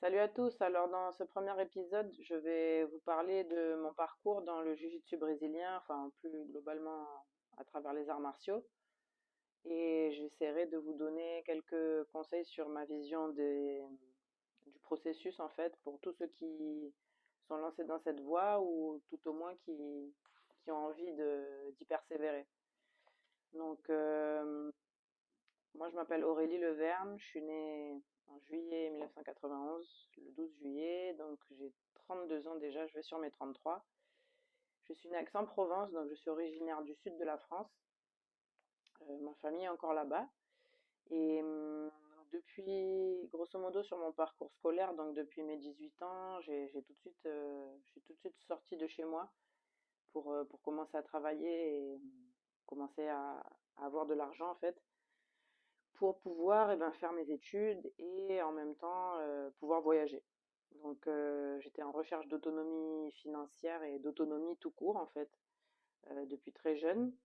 Salut à tous. Alors dans ce premier épisode, je vais vous parler de mon parcours dans le jiu-jitsu brésilien, enfin plus globalement à travers les arts martiaux. Et j'essaierai de vous donner quelques conseils sur ma vision du processus en fait pour tous ceux qui sont lancés dans cette voie ou tout au moins qui ont envie d'y persévérer. Donc moi je m'appelle Aurélie Leverne, je suis née en juillet 1991, le 12 juillet, donc j'ai 32 ans déjà, je vais sur mes 33. Je suis née à Aix-en-Provence, donc je suis originaire du sud de la France. Ma famille est encore là-bas. Et depuis, grosso modo, sur mon parcours scolaire, donc depuis mes 18 ans, je suis tout de suite sortie de chez moi pour commencer à travailler et commencer à avoir de l'argent en fait, pour pouvoir faire mes études et en même temps pouvoir voyager. Donc j'étais en recherche d'autonomie financière et d'autonomie tout court en fait, depuis très jeune.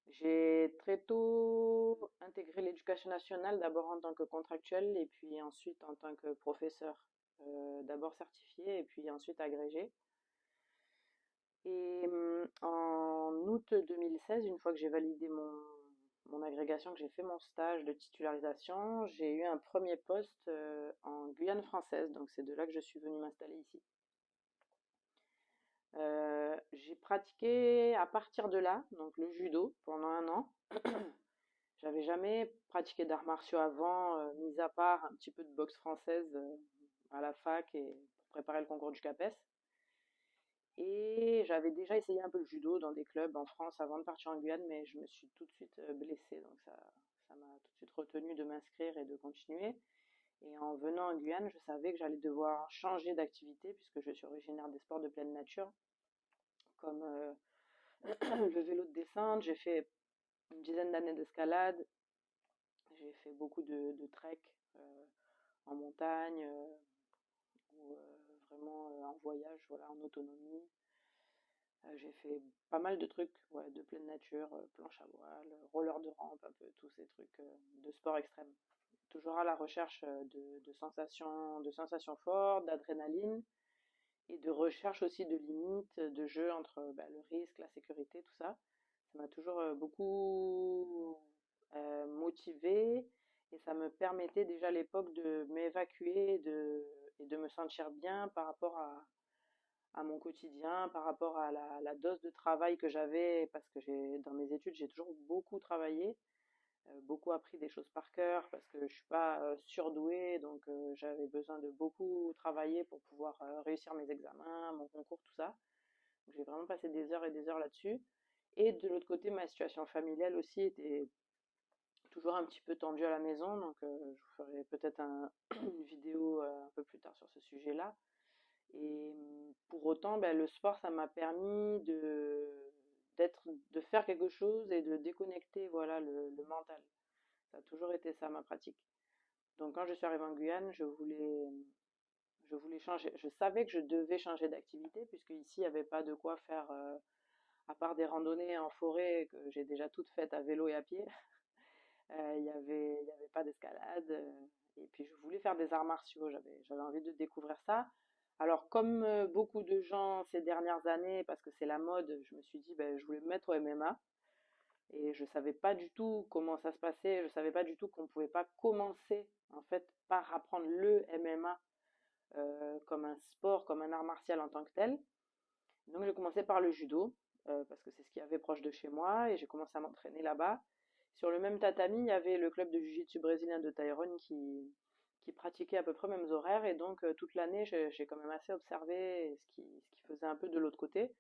J'ai très tôt intégré l'éducation nationale, d'abord en tant que contractuel et puis ensuite en tant que professeur, d'abord certifié et puis ensuite agrégé. Et en août 2016, une fois que j'ai validé mon agrégation, que j'ai fait mon stage de titularisation, j'ai eu un premier poste en Guyane française. Donc c'est de là que je suis venue m'installer ici. J'ai pratiqué à partir de là, donc le judo, pendant un an. J'avais jamais pratiqué d'arts martiaux avant, mis à part un petit peu de boxe française à la fac et pour préparer le concours du CAPES. Et j'avais déjà essayé un peu le judo dans des clubs en France avant de partir en Guyane, mais je me suis tout de suite blessée, donc ça m'a tout de suite retenue de m'inscrire et de continuer. Et en venant en Guyane, je savais que j'allais devoir changer d'activité puisque je suis originaire des sports de pleine nature, comme le vélo de descente. J'ai fait une dizaine d'années d'escalade, j'ai fait beaucoup de trek en montagne ou vraiment en voyage, voilà, en autonomie. J'ai fait pas mal de trucs, ouais, de pleine nature, planche à voile, roller de rampe, un peu tous ces trucs de sport extrême. Toujours à la recherche de sensations fortes, d'adrénaline et de recherche aussi de limites, de jeu entre le risque, la sécurité, tout ça. Ça m'a toujours beaucoup motivée et ça me permettait déjà à l'époque de m'évacuer et de me sentir bien par rapport à mon quotidien, par rapport à la dose de travail que j'avais, parce que dans mes études, j'ai toujours beaucoup travaillé, beaucoup appris des choses par cœur, parce que je suis pas surdouée, donc j'avais besoin de beaucoup travailler pour pouvoir réussir mes examens, mon concours, tout ça. Donc, j'ai vraiment passé des heures et des heures là-dessus. Et de l'autre côté, ma situation familiale aussi était toujours un petit peu tendue à la maison, donc je vous ferai peut-être une vidéo un peu plus tard sur ce sujet-là. Et pour autant, le sport, ça m'a permis de faire quelque chose et de déconnecter, voilà, le mental. Ça a toujours été ça, ma pratique. Donc, quand je suis arrivée en Guyane, je voulais changer. Je savais que je devais changer d'activité, puisque ici, il n'y avait pas de quoi faire, à part des randonnées en forêt que j'ai déjà toutes faites à vélo et à pied. Il y avait pas d'escalade. Et puis je voulais faire des arts martiaux. J'avais envie de découvrir ça. Alors comme beaucoup de gens ces dernières années, parce que c'est la mode, je me suis dit je voulais me mettre au MMA. Et je savais pas du tout comment ça se passait. Je savais pas du tout qu'on pouvait pas commencer en fait par apprendre le MMA comme un sport, comme un art martial en tant que tel. Donc j'ai commencé par le judo, parce que c'est ce qu'il y avait proche de chez moi, et j'ai commencé à m'entraîner là-bas. Sur le même tatami, il y avait le club de jiu-jitsu brésilien de Tyrone qui pratiquait à peu près les mêmes horaires, et donc toute l'année, j'ai quand même assez observé ce qui faisait un peu de l'autre côté.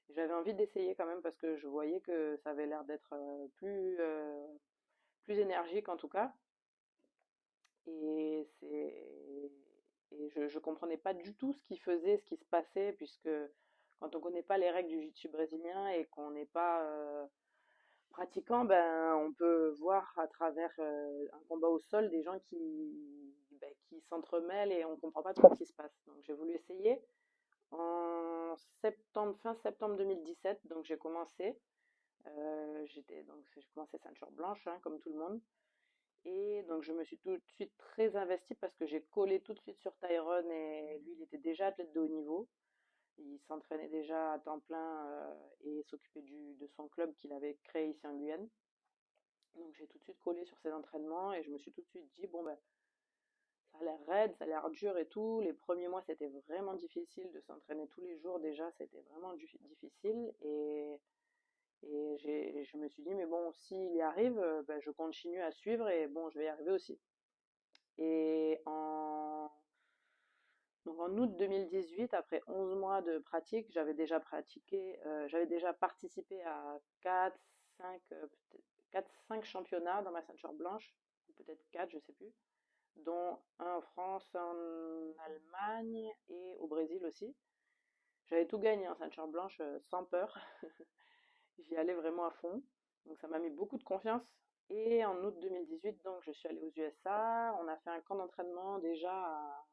J'avais envie d'essayer quand même parce que je voyais que ça avait l'air d'être plus énergique en tout cas. Et, je comprenais pas du tout ce qu'il faisait, ce qui se passait, puisque quand on connaît pas les règles du jiu-jitsu brésilien et qu'on n'est pas pratiquant, on peut voir à travers un combat au sol des gens qui s'entremêlent et on comprend pas trop ce qui se passe. Donc j'ai voulu essayer en fin septembre 2017, donc j'ai commencé. J'ai commencé ceinture blanche, hein, comme tout le monde. Et donc je me suis tout de suite très investie parce que j'ai collé tout de suite sur Tyrone et lui il était déjà athlète de haut niveau. Il s'entraînait déjà à temps plein et s'occupait de son club qu'il avait créé ici en Guyane. Donc j'ai tout de suite collé sur ses entraînements et je me suis tout de suite dit, bon ben ça a l'air raide, ça a l'air dur et tout. Les premiers mois c'était vraiment difficile de s'entraîner tous les jours déjà, c'était vraiment difficile. Et je me suis dit, mais bon, s'il y arrive, ben, je continue à suivre et bon, je vais y arriver aussi. Et donc en août 2018, après 11 mois de pratique, j'avais déjà participé à 4, 5, peut-être 4, 5 championnats dans ma ceinture blanche, ou peut-être 4, je sais plus, dont un en France, en Allemagne et au Brésil aussi. J'avais tout gagné en ceinture blanche sans peur. J'y allais vraiment à fond. Donc ça m'a mis beaucoup de confiance. Et en août 2018, donc je suis allée aux USA. On a fait un camp d'entraînement déjà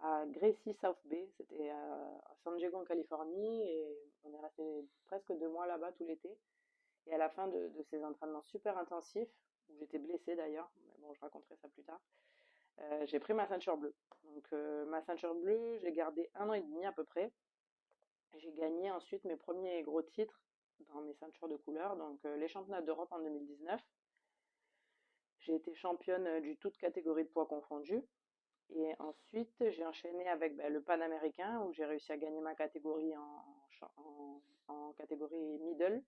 à Gracie South Bay. C'était à San Diego en Californie. Et on est resté presque 2 mois là-bas tout l'été. Et à la fin de ces entraînements super intensifs, où j'étais blessée d'ailleurs, mais bon, je raconterai ça plus tard, j'ai pris ma ceinture bleue. Donc ma ceinture bleue, j'ai gardé 1 an et demi à peu près. J'ai gagné ensuite mes premiers gros titres dans mes ceintures de couleur, donc les championnats d'Europe en 2019. J'ai été championne du toute catégorie de poids confondus. Et ensuite, j'ai enchaîné avec le Panaméricain où j'ai réussi à gagner ma catégorie en catégorie middle,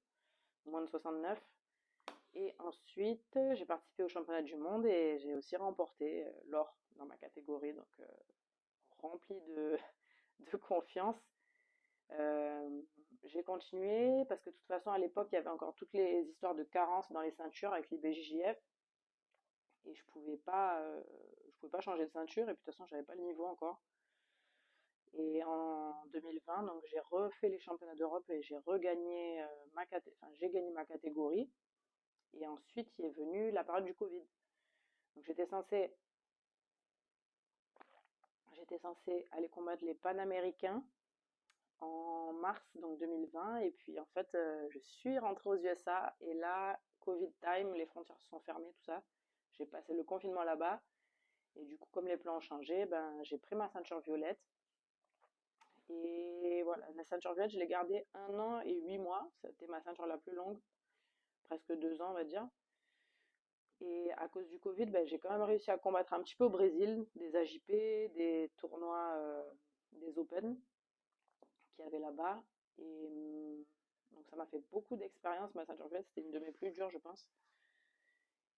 moins de 69. Et ensuite, j'ai participé au championnat du monde et j'ai aussi remporté l'or dans ma catégorie, donc rempli de confiance. Euh, j'ai continué parce que de toute façon, à l'époque, il y avait encore toutes les histoires de carence dans les ceintures avec l'IBJJF et je pouvais pas changer de ceinture et puis de toute façon, j'avais pas le niveau encore. Et en 2020, donc j'ai refait les championnats d'Europe et j'ai regagné j'ai gagné ma catégorie. Et ensuite, il est venu la période du Covid. Donc j'étais censée aller combattre les Panaméricains en mars donc 2020 et puis en fait je suis rentrée aux USA et là Covid time, les frontières se sont fermées, tout ça. J'ai passé le confinement là-bas et du coup comme les plans ont changé, ben j'ai pris ma ceinture violette et voilà, la ceinture violette je l'ai gardée 1 an et 8 mois, c'était ma ceinture la plus longue, presque 2 ans on va dire. Et à cause du Covid, ben, j'ai quand même réussi à combattre un petit peu au Brésil, des AJP, des tournois, des Open qu'il y avait là-bas. Et donc ça m'a fait beaucoup d'expérience. Ma ceinture verte, c'était une de mes plus dures, je pense.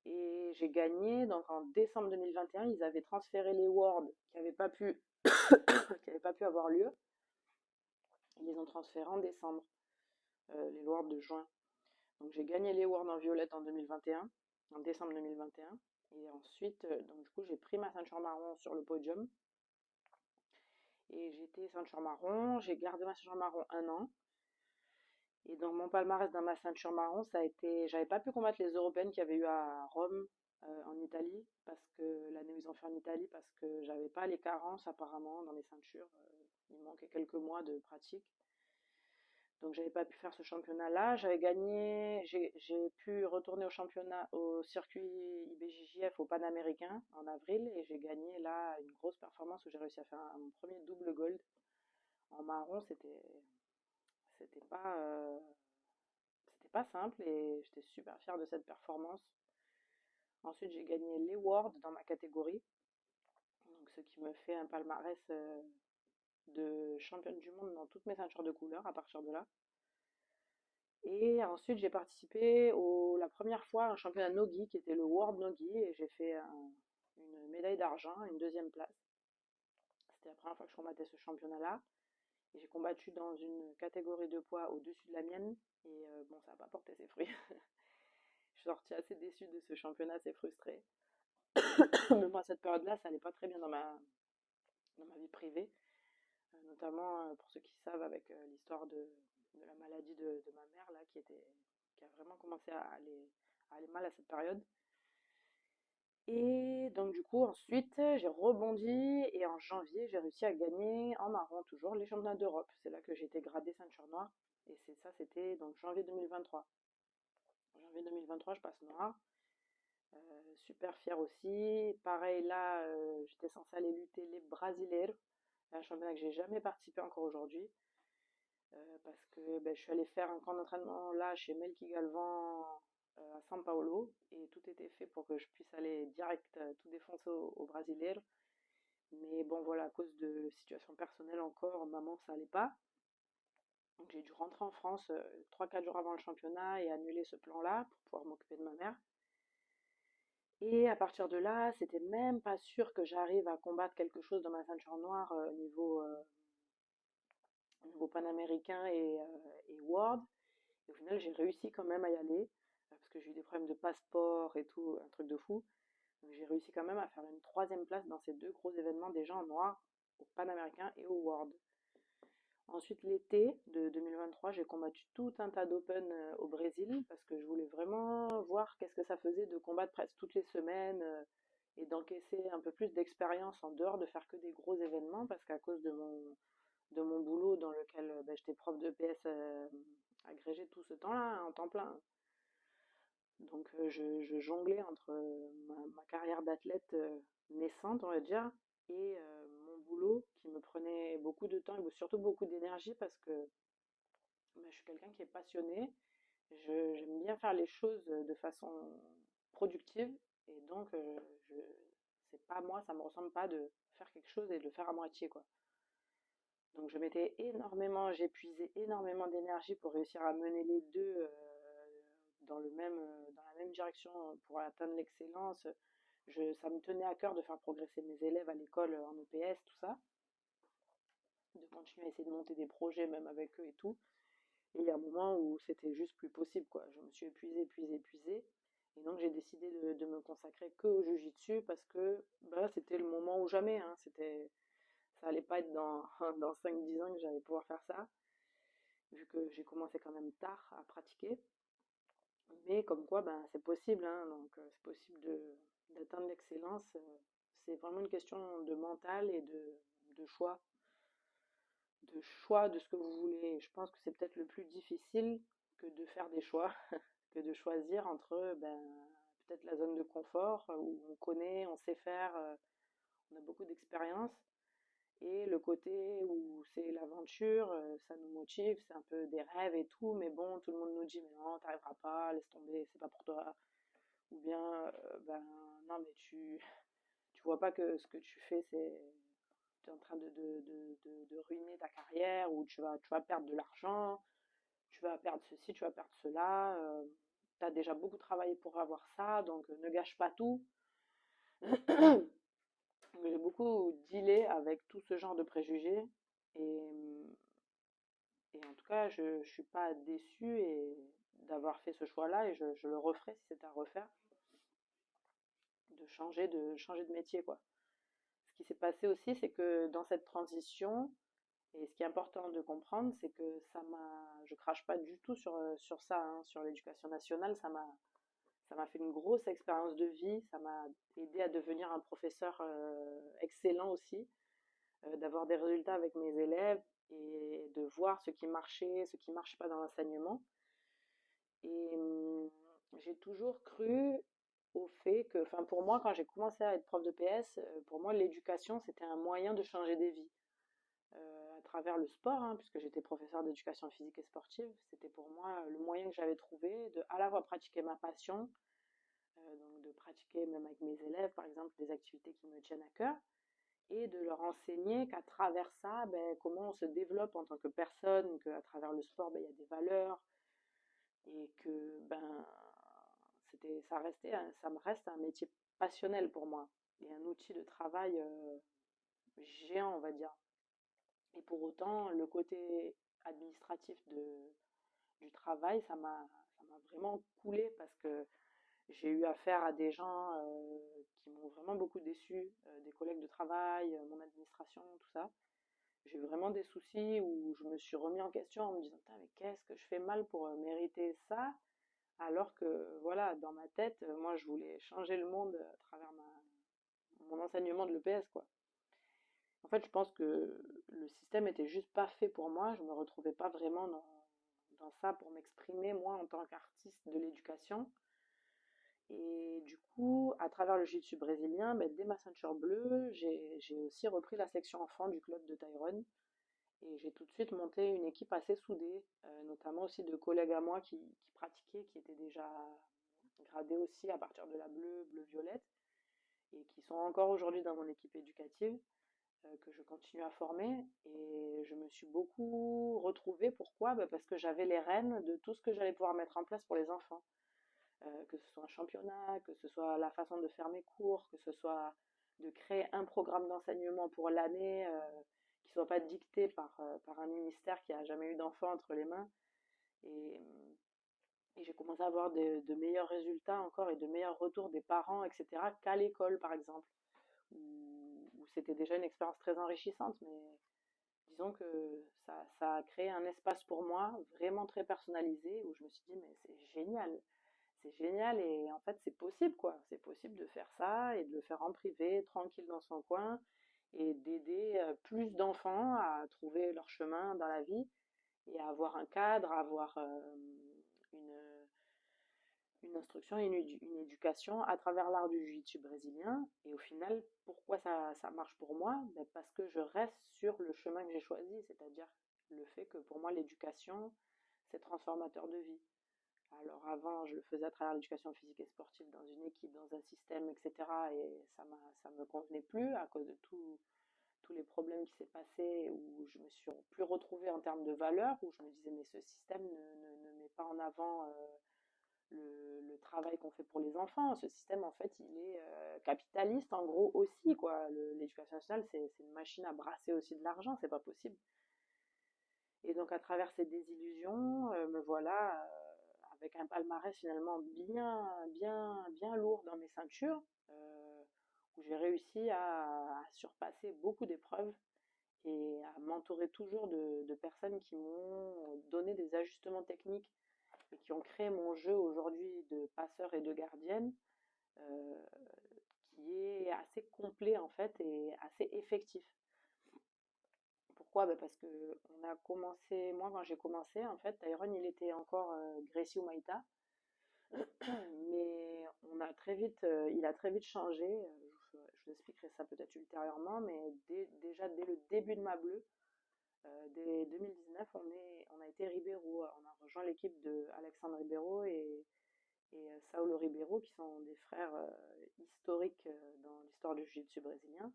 Et j'ai gagné. Donc en décembre 2021, ils avaient transféré les Worlds qui n'avaient pas pu, qui avaient pas pu avoir lieu. Ils les ont transférés en décembre, les Worlds de juin. Donc j'ai gagné les Worlds en violette en 2021, en décembre 2021. Et ensuite, donc du coup, j'ai pris ma ceinture marron sur le podium. Et j'étais ceinture marron. J'ai gardé ma ceinture marron 1 an. Et dans mon palmarès, dans ma ceinture marron, ça a été. J'avais pas pu combattre les européennes qu'il y avait eu à Rome, en Italie, parce que l'année où ils ont fait en Italie, parce que j'avais pas les carences apparemment dans mes ceintures. Il me manquait quelques mois de pratique. Donc j'avais pas pu faire ce championnat-là. J'ai pu retourner au championnat, au circuit IBJJF au Panaméricain en avril et j'ai gagné là une grosse performance où j'ai réussi à faire mon premier double gold en marron. C'était pas euh, c'était pas simple et j'étais super fière de cette performance. Ensuite, j'ai gagné les Worlds dans ma catégorie, donc ce qui me fait un palmarès de championne du monde dans toutes mes ceintures de couleur à partir de là. Et ensuite, j'ai participé la première fois à un championnat Nogi qui était le World Nogi et j'ai fait une médaille d'argent, une deuxième place. C'était la première fois que je combattais ce championnat-là. Et j'ai combattu dans une catégorie de poids au-dessus de la mienne. Et bon, ça n'a pas porté ses fruits. Je suis sortie assez déçue de ce championnat, assez frustrée. Mais moi, à cette période-là, ça allait pas très bien dans ma vie privée. Notamment, pour ceux qui savent, avec l'histoire de la maladie de ma mère, là, qui a vraiment commencé à aller mal à cette période. Et donc du coup ensuite j'ai rebondi et en janvier j'ai réussi à gagner en marron toujours les championnats d'Europe. C'est là que j'ai été gradée ceinture noire et c'était donc janvier 2023. En janvier 2023 je passe noire Super fière aussi. Pareil, là, j'étais censée aller lutter les Brasileiros, un championnat que j'ai jamais participé encore aujourd'hui, parce que ben, je suis allée faire un camp d'entraînement là chez Melky Galvan à São Paulo, et tout était fait pour que je puisse aller direct tout défoncer au Brasileiro. Mais bon, voilà, à cause de situation personnelle encore, maman, ça allait pas. Donc j'ai dû rentrer en France 3-4 jours avant le championnat et annuler ce plan-là pour pouvoir m'occuper de ma mère. Et à partir de là, c'était même pas sûr que j'arrive à combattre quelque chose dans ma ceinture noire au niveau panaméricain et World. Et au final, j'ai réussi quand même à y aller, parce que j'ai eu des problèmes de passeport et tout, un truc de fou. Donc j'ai réussi quand même à faire une troisième place dans ces deux gros événements déjà en noir, au panaméricain et au World. Ensuite, l'été de 2023, j'ai combattu tout un tas d'open au Brésil parce que je voulais vraiment voir qu'est-ce que ça faisait de combattre presque toutes les semaines et d'encaisser un peu plus d'expérience en dehors de faire que des gros événements parce qu'à cause de mon boulot dans lequel ben, j'étais prof de PS agrégé tout ce temps-là, hein, en temps plein. Donc je jonglais entre ma carrière d'athlète naissante, on va dire, et mon boulot qui me prenait beaucoup de temps et surtout beaucoup d'énergie parce que bah, je suis quelqu'un qui est passionné. J'aime bien faire les choses de façon productive et donc c'est pas moi, ça me ressemble pas de faire quelque chose et de le faire à moitié, quoi. Donc j'ai épuisé énormément d'énergie pour réussir à mener les deux dans la même direction pour atteindre l'excellence. Ça me tenait à cœur de faire progresser mes élèves à l'école en EPS, tout ça, de continuer à essayer de monter des projets même avec eux et tout. Et il y a un moment où c'était juste plus possible, quoi. Je me suis épuisée, épuisée, épuisée. Et donc j'ai décidé de me consacrer que au Jiu-Jitsu parce que bah, c'était le moment ou jamais, hein. Ça allait pas être dans 5-10 ans que j'allais pouvoir faire ça, vu que j'ai commencé quand même tard à pratiquer. Mais comme quoi, ben, c'est possible, hein. Donc c'est possible d'atteindre l'excellence. C'est vraiment une question de mental et de choix, de ce que vous voulez. Je pense que c'est peut-être le plus difficile que de faire des choix, que de choisir entre ben, peut-être la zone de confort où on connaît, on sait faire, on a beaucoup d'expérience, et le côté où c'est l'aventure, ça nous motive, c'est un peu des rêves et tout, mais bon, tout le monde nous dit mais non, t'arriveras pas, laisse tomber, c'est pas pour toi. Ou bien, ben non, mais tu vois pas que ce que tu fais, tu es en train de ruiner ta carrière, ou tu vas perdre de l'argent, tu vas perdre ceci, tu vas perdre cela. Tu as déjà beaucoup travaillé pour avoir ça, donc ne gâche pas tout. J'ai beaucoup dealé avec tout ce genre de préjugés, et, et en tout cas, je ne suis pas déçue d'avoir fait ce choix-là, et je le referai si c'était à refaire, de changer de métier, quoi. Ce qui s'est passé aussi, c'est que dans cette transition, et ce qui est important de comprendre, c'est que je crache pas du tout sur ça, hein, sur l'éducation nationale, ça m'a fait une grosse expérience de vie, ça m'a aidé à devenir un professeur excellent aussi, d'avoir des résultats avec mes élèves et de voir ce qui marchait, ce qui marchait pas dans l'enseignement. Et j'ai toujours cru au fait que, enfin pour moi, quand j'ai commencé à être prof de PS, pour moi l'éducation c'était un moyen de changer des vies. À travers le sport, hein, puisque j'étais professeur d'éducation physique et sportive, c'était pour moi le moyen que j'avais trouvé de à la fois pratiquer ma passion, donc de pratiquer même avec mes élèves, par exemple, des activités qui me tiennent à cœur, et de leur enseigner qu'à travers ça, ben, comment on se développe en tant que personne, qu'à travers le sport, ben, il y a des valeurs, et que ben, ça me reste un métier passionnel pour moi, et un outil de travail géant, on va dire. Et pour autant, le côté administratif du travail, ça m'a vraiment coulé parce que j'ai eu affaire à des gens qui m'ont vraiment beaucoup déçu, des collègues de travail, mon administration, tout ça. J'ai eu vraiment des soucis où je me suis remis en question en me disant, putain, mais qu'est-ce que je fais mal pour mériter ça? Alors que, voilà, dans ma tête, moi, je voulais changer le monde à travers mon enseignement de l'EPS, quoi. En fait, je pense que le système était juste pas fait pour moi. Je me retrouvais pas vraiment dans ça pour m'exprimer, moi, en tant qu'artiste de l'éducation. Et du coup, à travers le jiu-jitsu brésilien, ben, dès ma ceinture bleue, j'ai aussi repris la section enfant du club de Tyrone. Et j'ai tout de suite monté une équipe assez soudée, notamment aussi de collègues à moi qui pratiquaient, qui étaient déjà gradés aussi à partir de la bleue, bleu-violette, et qui sont encore aujourd'hui dans mon équipe éducative, que je continue à former. Et je me suis beaucoup retrouvée. Pourquoi? Bah, parce que j'avais les rênes de tout ce que j'allais pouvoir mettre en place pour les enfants. Que ce soit un championnat, que ce soit la façon de faire mes cours, que ce soit de créer un programme d'enseignement pour l'année qui ne soit pas dicté par un ministère qui n'a jamais eu d'enfant entre les mains. Et, et j'ai commencé à avoir de meilleurs résultats encore et de meilleurs retours des parents, etc., qu'à l'école, par exemple, où c'était déjà une expérience très enrichissante, mais disons que ça a créé un espace pour moi vraiment très personnalisé où je me suis dit, mais c'est génial et en fait c'est possible quoi, c'est possible de faire ça et de le faire en privé, tranquille dans son coin et d'aider plus d'enfants à trouver leur chemin dans la vie et à avoir un cadre, à avoir une, une instruction et une éducation à travers l'art du jiu-jitsu brésilien. Et au final, pourquoi ça marche pour moi? Ben parce que je reste sur le chemin que j'ai choisi, c'est-à-dire le fait que pour moi l'éducation, c'est transformateur de vie. Alors avant, je le faisais à travers l'éducation physique et sportive dans une équipe, dans un système, etc. Et ça me convenait plus à cause de tous les problèmes qui s'est passé, où je me suis plus retrouvée en termes de valeurs, où je me disais mais ce système ne met pas en avant le travail qu'on fait pour les enfants. Ce système, en fait, il est capitaliste en gros aussi, quoi. L'éducation nationale, c'est une machine à brasser aussi de l'argent, c'est pas possible. Et donc à travers ces désillusions, me voilà avec un palmarès finalement bien lourd dans mes ceintures, où j'ai réussi à surpasser beaucoup d'épreuves et à m'entourer toujours de personnes qui m'ont donné des ajustements techniques et qui ont créé mon jeu aujourd'hui de passeur et de gardienne, euh, qui est assez complet en fait et assez effectif. Pourquoi? Bah, parce que on a commencé, moi quand j'ai commencé, en fait, Tyrone il était encore Gracie ou Maïta, mais il a très vite changé. Je vous expliquerai ça peut-être ultérieurement, mais déjà dès le début de ma bleue, dès 2019, on a été Ribeiro, on a rejoint l'équipe de Alexandre Ribeiro et Saulo Ribeiro, qui sont des frères historiques dans l'histoire du jiu-jitsu brésilien.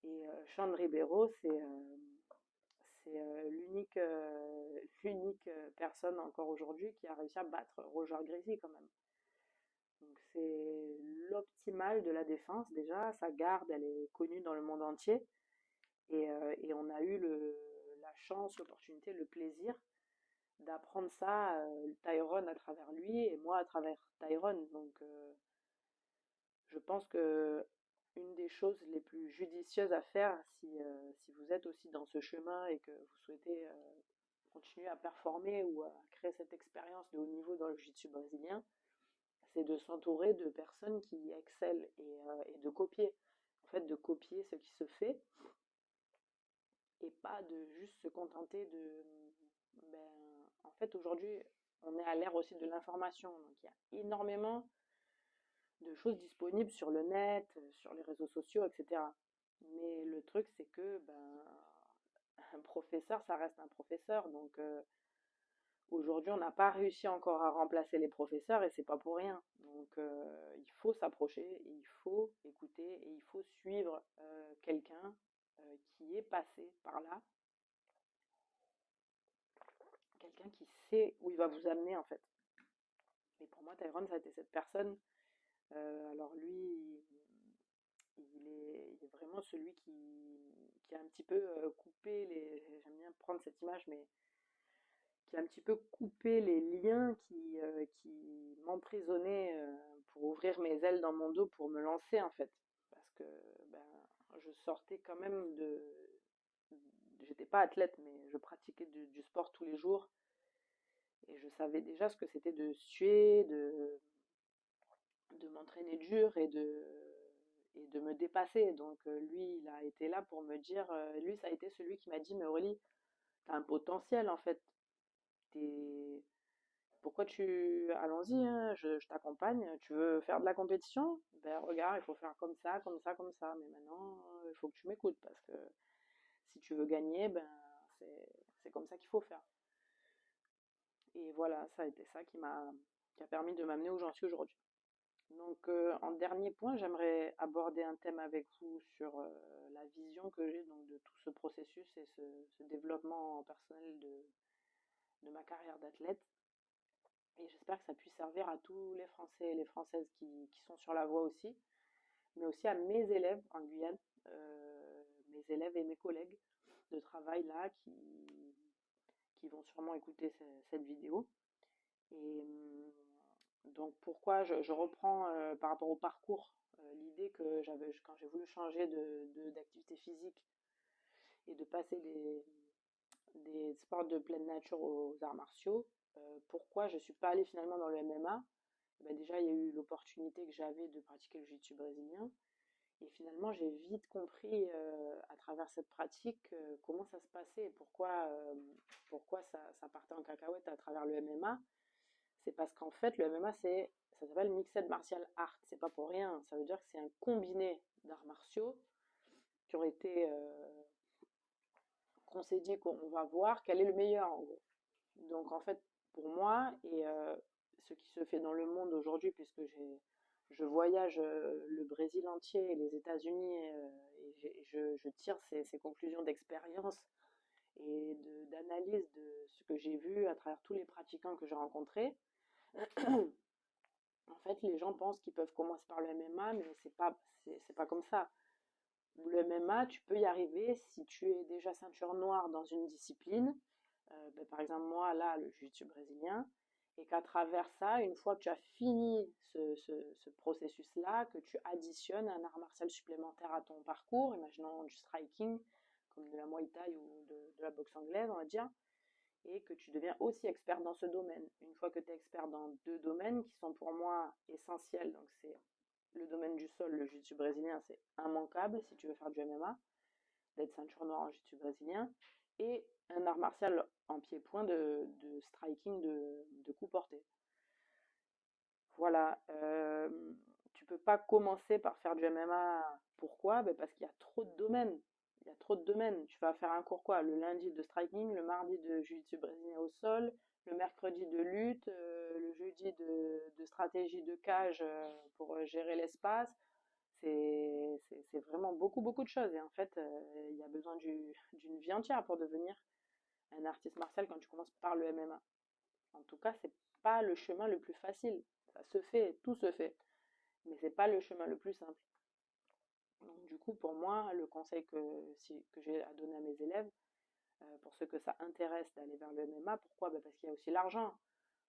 Et Sean Ribeiro, l'unique personne encore aujourd'hui qui a réussi à battre Roger Gracie quand même. Donc c'est l'optimal de la défense déjà. Sa garde, elle est connue dans le monde entier. Et on a eu la chance, l'opportunité, le plaisir d'apprendre ça, Tyrone à travers lui et moi à travers Tyrone. Donc je pense que une des choses les plus judicieuses à faire si vous êtes aussi dans ce chemin et que vous souhaitez continuer à performer ou à créer cette expérience de haut niveau dans le jiu-jitsu brésilien, c'est de s'entourer de personnes qui excellent et de copier. En fait, de copier ce qui se fait et pas de juste se contenter de... Ben, en fait, aujourd'hui, on est à l'ère aussi de l'information. Donc, il y a énormément de choses disponibles sur le net, sur les réseaux sociaux, etc. Mais le truc, c'est que ben, un professeur, ça reste un professeur. Donc aujourd'hui, on n'a pas réussi encore à remplacer les professeurs et c'est pas pour rien. Donc il faut s'approcher, il faut écouter et il faut suivre quelqu'un qui est passé par là, quelqu'un qui sait où il va vous amener en fait. Et pour moi, Tyrone, ça a été cette personne. Alors lui, il est vraiment celui qui a un petit peu coupé les. J'aime bien prendre cette image, mais qui a un petit peu coupé les liens qui m'emprisonnaient pour ouvrir mes ailes dans mon dos pour me lancer en fait. Parce que ben, je sortais quand même de. J'étais pas athlète, mais je pratiquais du sport tous les jours. Et je savais déjà ce que c'était de suer, de m'entraîner dur et de me dépasser. Donc lui, il a été là pour me dire, lui, ça a été celui qui m'a dit, mais Aurélie, t'as un potentiel en fait, t'es, pourquoi allons-y, hein, je t'accompagne. Tu veux faire de la compétition? Ben regarde, il faut faire comme ça, comme ça, comme ça. Mais maintenant, il faut que tu m'écoutes parce que si tu veux gagner, ben c'est comme ça qu'il faut faire. Et voilà, ça a été ça qui a permis de m'amener où j'en suis aujourd'hui. Donc, en dernier point, j'aimerais aborder un thème avec vous sur la vision que j'ai donc de tout ce processus et ce développement personnel de ma carrière d'athlète. Et j'espère que ça puisse servir à tous les Français et les Françaises qui sont sur la voie aussi, mais aussi à mes élèves en Guyane, mes élèves et mes collègues de travail là qui vont sûrement écouter cette vidéo. Et donc pourquoi je reprends par rapport au parcours l'idée que j'avais quand j'ai voulu changer d'activité physique et de passer des sports de pleine nature aux arts martiaux. Pourquoi je ne suis pas allée finalement dans le MMA? Ben déjà, il y a eu l'opportunité que j'avais de pratiquer le jiu-jitsu brésilien. Et finalement, j'ai vite compris à travers cette pratique comment ça se passait et pourquoi ça partait en cacahuète à travers le MMA. C'est parce qu'en fait, le MMA, ça s'appelle Mixed Martial Art. C'est pas pour rien. Ça veut dire que c'est un combiné d'arts martiaux qui ont été qu'on s'est dit qu'on va voir quel est le meilleur en gros. Donc en fait, pour moi, et ce qui se fait dans le monde aujourd'hui, puisque je voyage le Brésil entier et les États-Unis, et je tire ces conclusions d'expérience et d'analyse de ce que j'ai vu à travers tous les pratiquants que j'ai rencontrés. En fait, les gens pensent qu'ils peuvent commencer par le MMA, mais c'est pas comme ça. Le MMA, tu peux y arriver si tu es déjà ceinture noire dans une discipline, ben, par exemple moi là, le jiu-jitsu brésilien, et qu'à travers ça, une fois que tu as fini ce processus-là, que tu additionnes un art martial supplémentaire à ton parcours, imaginons du striking, comme de la Muay Thai ou de la boxe anglaise, on va dire, et que tu deviens aussi expert dans ce domaine. Une fois que tu es expert dans deux domaines qui sont pour moi essentiels, donc c'est le domaine du sol, le jiu-jitsu brésilien, c'est immanquable si tu veux faire du MMA, d'être ceinture noire en jiu-jitsu brésilien, et un art martial en pied-point de striking de coup porté. Voilà, tu peux pas commencer par faire du MMA. Pourquoi? Ben parce qu'il y a trop de domaines. Il y a trop de domaines. Tu vas faire un cours quoi? Le lundi de striking, le mardi de jiu-jitsu brésilien au sol, le mercredi de lutte, le jeudi de stratégie de cage pour gérer l'espace. C'est vraiment beaucoup, beaucoup de choses. Et en fait, il y a besoin d'une vie entière pour devenir un artiste martial quand tu commences par le MMA. En tout cas, c'est pas le chemin le plus facile. Ça se fait, tout se fait, mais c'est pas le chemin le plus simple. Donc, du coup, pour moi, le conseil que j'ai à donner à mes élèves, pour ceux que ça intéresse d'aller vers le MMA, pourquoi? Parce qu'il y a aussi l'argent.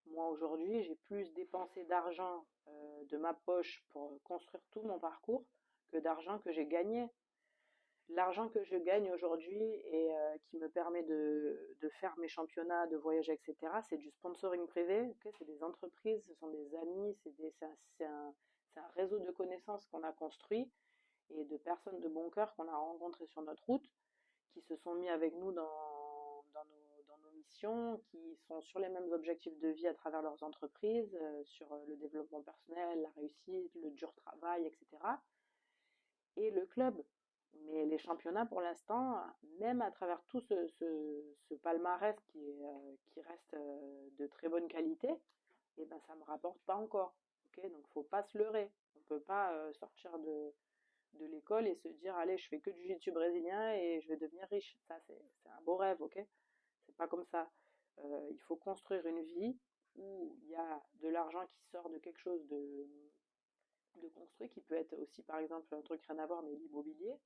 Moi, aujourd'hui, j'ai plus dépensé d'argent de ma poche pour construire tout mon parcours que d'argent que j'ai gagné. L'argent que je gagne aujourd'hui et qui me permet de faire mes championnats, de voyager, etc., c'est du sponsoring privé, okay, c'est des entreprises, ce sont des amis, c'est un réseau de connaissances qu'on a construit et de personnes de bon cœur qu'on a rencontrées sur notre route, qui se sont mis avec nous dans nos missions, qui sont sur les mêmes objectifs de vie à travers leurs entreprises, sur le développement personnel, la réussite, le dur travail, etc. Et le club. Mais les championnats, pour l'instant, même à travers tout ce palmarès qui reste de très bonne qualité, et ben, ça ne me rapporte pas encore. Okay, donc, il ne faut pas se leurrer. On ne peut pas sortir de l'école et se dire, allez, je fais que du jiu-jitsu brésilien et je vais devenir riche. Ça, c'est un beau rêve, ok? C'est pas comme ça. Il faut construire une vie où il y a de l'argent qui sort de quelque chose de construit, qui peut être aussi, par exemple, un truc rien à voir, mais l'immobilier.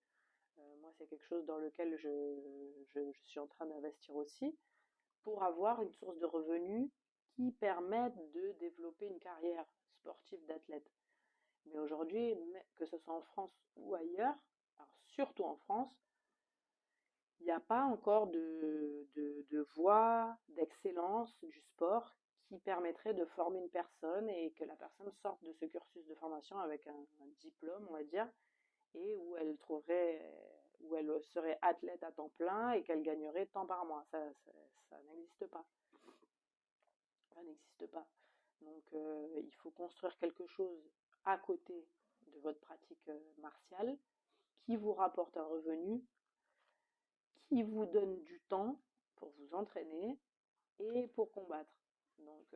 Moi, c'est quelque chose dans lequel je suis en train d'investir aussi pour avoir une source de revenus qui permette de développer une carrière sportive d'athlète. Mais aujourd'hui, que ce soit en France ou ailleurs, alors surtout en France, il n'y a pas encore de voie d'excellence du sport qui permettrait de former une personne et que la personne sorte de ce cursus de formation avec un diplôme, on va dire, et où elle serait athlète à temps plein et qu'elle gagnerait tant par mois. Ça n'existe pas. Ça n'existe pas. Donc il faut construire quelque chose à côté de votre pratique martiale qui vous rapporte un revenu, qui vous donne du temps pour vous entraîner et pour combattre. Donc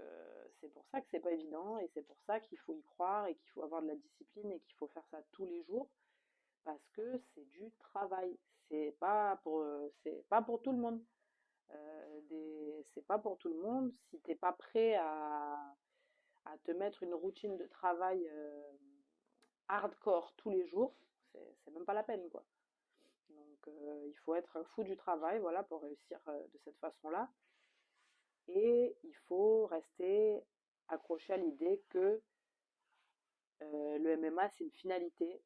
c'est pour ça que c'est pas évident et c'est pour ça qu'il faut y croire et qu'il faut avoir de la discipline et qu'il faut faire ça tous les jours parce que c'est du travail. C'est pas pour tout le monde. C'est pas pour tout le monde. Si t'es pas prêt à te mettre une routine de travail hardcore tous les jours, c'est même pas la peine quoi. Donc il faut être un fou du travail, voilà, pour réussir de cette façon-là. Et il faut rester accroché à l'idée que le MMA, c'est une finalité.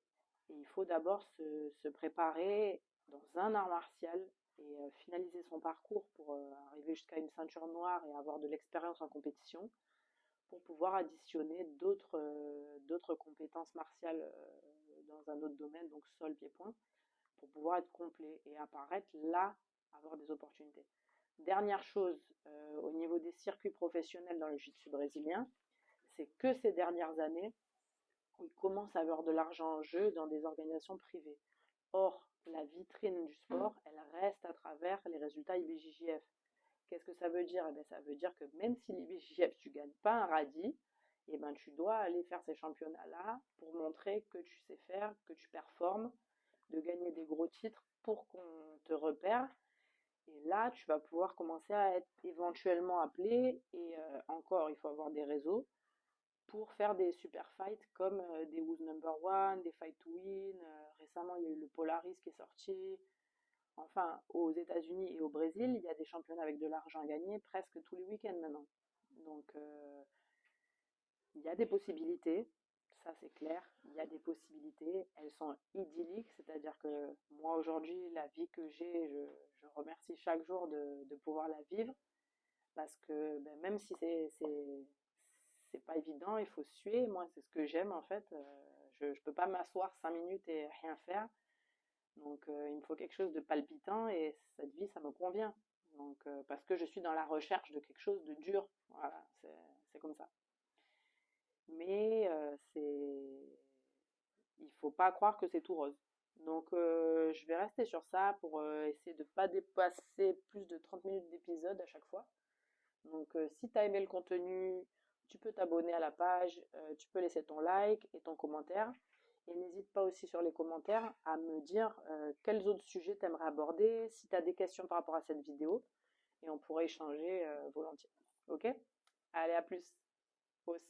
Et il faut d'abord se préparer dans un art martial et finaliser son parcours pour arriver jusqu'à une ceinture noire et avoir de l'expérience en compétition pour pouvoir additionner d'autres compétences martiales dans un autre domaine, donc sol, pied-point, pour pouvoir être complet et apparaître là, avoir des opportunités. Dernière chose, au niveau des circuits professionnels dans le jiu-jitsu brésilien, c'est que ces dernières années, il commence à avoir de l'argent en jeu dans des organisations privées. Or, la vitrine du sport, elle reste à travers les résultats IBJJF. Qu'est-ce que ça veut dire? Eh bien, ça veut dire que même si l'IBJJF, tu ne gagnes pas un radis, eh ben, tu dois aller faire ces championnats-là pour montrer que tu sais faire, que tu performes, de gagner des gros titres pour qu'on te repère. Et là, tu vas pouvoir commencer à être éventuellement appelé. Et encore, il faut avoir des réseaux pour faire des super fights comme des Who's Number One, des Fight to Win. Récemment, il y a eu le Polaris qui est sorti. Enfin, aux États-Unis et au Brésil, il y a des championnats avec de l'argent à gagner presque tous les week-ends maintenant. Donc, il y a des possibilités, ça c'est clair, il y a des possibilités, elles sont idylliques, c'est-à-dire que moi aujourd'hui, la vie que j'ai, je remercie chaque jour de pouvoir la vivre, parce que ben, même si c'est pas évident, il faut suer, moi c'est ce que j'aime en fait, je peux pas m'asseoir 5 minutes et rien faire, donc il me faut quelque chose de palpitant et cette vie ça me convient, donc parce que je suis dans la recherche de quelque chose de dur, voilà, c'est comme ça. Mais il faut pas croire que c'est tout rose. Donc je vais rester sur ça pour essayer de ne pas dépasser plus de 30 minutes d'épisode à chaque fois. Donc si tu as aimé le contenu, tu peux t'abonner à la page, tu peux laisser ton like et ton commentaire. Et n'hésite pas aussi sur les commentaires à me dire quels autres sujets tu aimerais aborder, si tu as des questions par rapport à cette vidéo, et on pourrait échanger volontiers. Ok? Allez, à plus. Os.